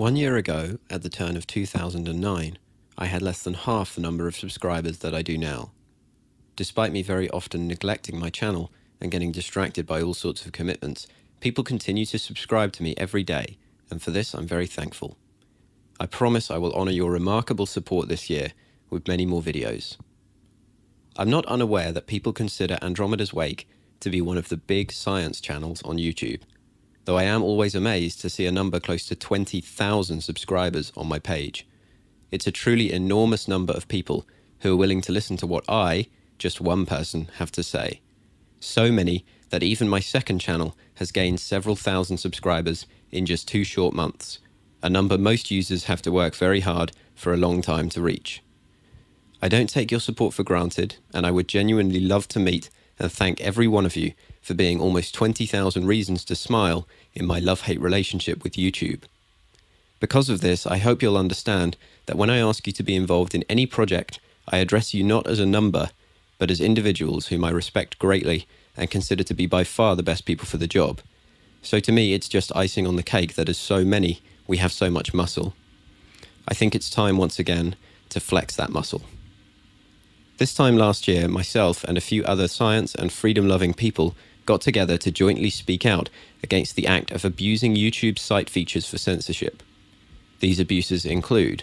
1 year ago, at the turn of 2009, I had less than half the number of subscribers that I do now. Despite me very often neglecting my channel and getting distracted by all sorts of commitments, people continue to subscribe to me every day, and for this I'm very thankful. I promise I will honour your remarkable support this year with many more videos. I'm not unaware that people consider AndromedasWake to be one of the big science channels on YouTube, though I am always amazed to see a number close to 20,000 subscribers on my page. It's a truly enormous number of people who are willing to listen to what I, just one person, have to say. So many that even my second channel has gained several thousand subscribers in just 2 short months, a number most users have to work very hard for a long time to reach. I don't take your support for granted, and I would genuinely love to meet and thank every one of you for being almost 20,000 reasons to smile in my love-hate relationship with YouTube. Because of this, I hope you'll understand that when I ask you to be involved in any project, I address you not as a number, but as individuals whom I respect greatly and consider to be by far the best people for the job. So to me, it's just icing on the cake that as so many, we have so much muscle. I think it's time once again to flex that muscle. This time last year, myself and a few other science and freedom-loving people got together to jointly speak out against the act of abusing YouTube's site features for censorship. These abuses include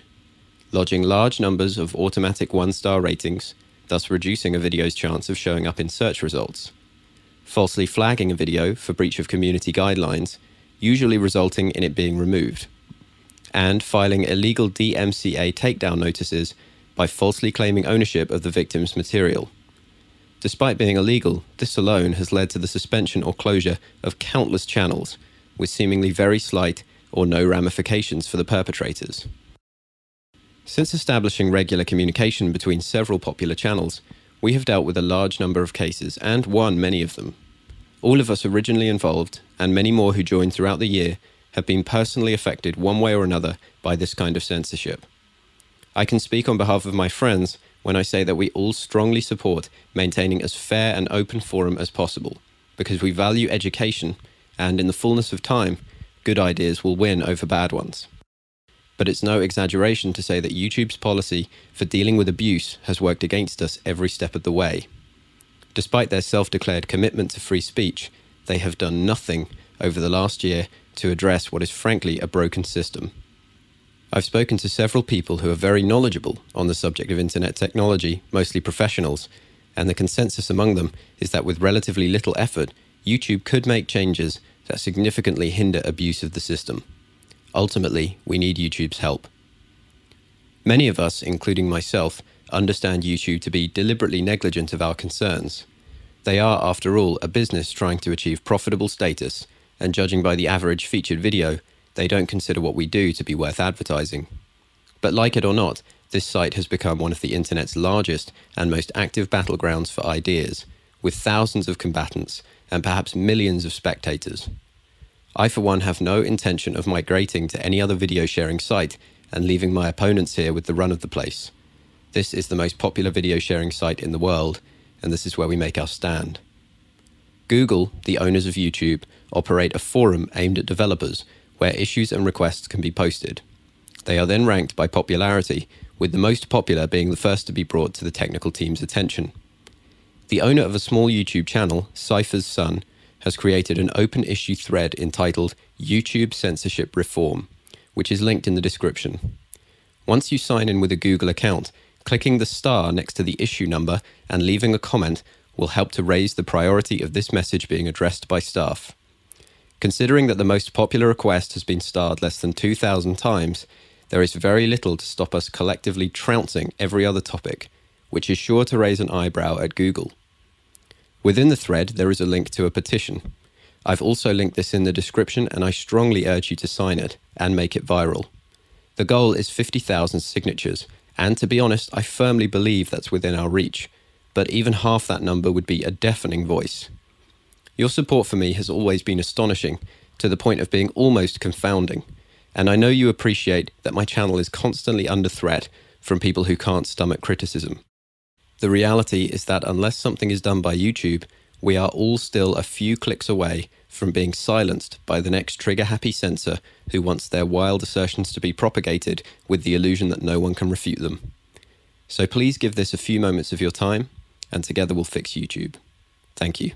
lodging large numbers of automatic 1-star ratings, thus reducing a video's chance of showing up in search results, falsely flagging a video for breach of community guidelines, usually resulting in it being removed, and filing illegal DMCA takedown notices by falsely claiming ownership of the victim's material. Despite being illegal, this alone has led to the suspension or closure of countless channels, with seemingly very slight or no ramifications for the perpetrators. Since establishing regular communication between several popular channels, we have dealt with a large number of cases and won many of them. All of us originally involved, and many more who joined throughout the year, have been personally affected one way or another by this kind of censorship. I can speak on behalf of my friends when I say that we all strongly support maintaining as fair and open forum as possible, because we value education, and in the fullness of time, good ideas will win over bad ones. But it's no exaggeration to say that YouTube's policy for dealing with abuse has worked against us every step of the way. Despite their self-declared commitment to free speech, they have done nothing over the last year to address what is frankly a broken system. I've spoken to several people who are very knowledgeable on the subject of internet technology, mostly professionals, and the consensus among them is that with relatively little effort, YouTube could make changes that significantly hinder abuse of the system. Ultimately, we need YouTube's help. Many of us, including myself, understand YouTube to be deliberately negligent of our concerns. They are, after all, a business trying to achieve profitable status, and judging by the average featured video, they don't consider what we do to be worth advertising. But like it or not, this site has become one of the internet's largest and most active battlegrounds for ideas, with thousands of combatants and perhaps millions of spectators. I for one have no intention of migrating to any other video sharing site and leaving my opponents here with the run of the place. This is the most popular video sharing site in the world, and this is where we make our stand. Google, the owners of YouTube, operate a forum aimed at developers where issues and requests can be posted. They are then ranked by popularity, with the most popular being the first to be brought to the technical team's attention. The owner of a small YouTube channel, CiphersSon, has created an open issue thread entitled YouTube Censorship Reform, which is linked in the description. Once you sign in with a Google account, clicking the star next to the issue number and leaving a comment will help to raise the priority of this message being addressed by staff. Considering that the most popular request has been starred less than 2,000 times, there is very little to stop us collectively trouncing every other topic, which is sure to raise an eyebrow at Google. Within the thread, there is a link to a petition. I've also linked this in the description, and I strongly urge you to sign it and make it viral. The goal is 50,000 signatures, and to be honest, I firmly believe that's within our reach, but even half that number would be a deafening voice. Your support for me has always been astonishing, to the point of being almost confounding, and I know you appreciate that my channel is constantly under threat from people who can't stomach criticism. The reality is that unless something is done by YouTube, we are all still a few clicks away from being silenced by the next trigger-happy censor who wants their wild assertions to be propagated with the illusion that no one can refute them. So please give this a few moments of your time, and together we'll fix YouTube. Thank you.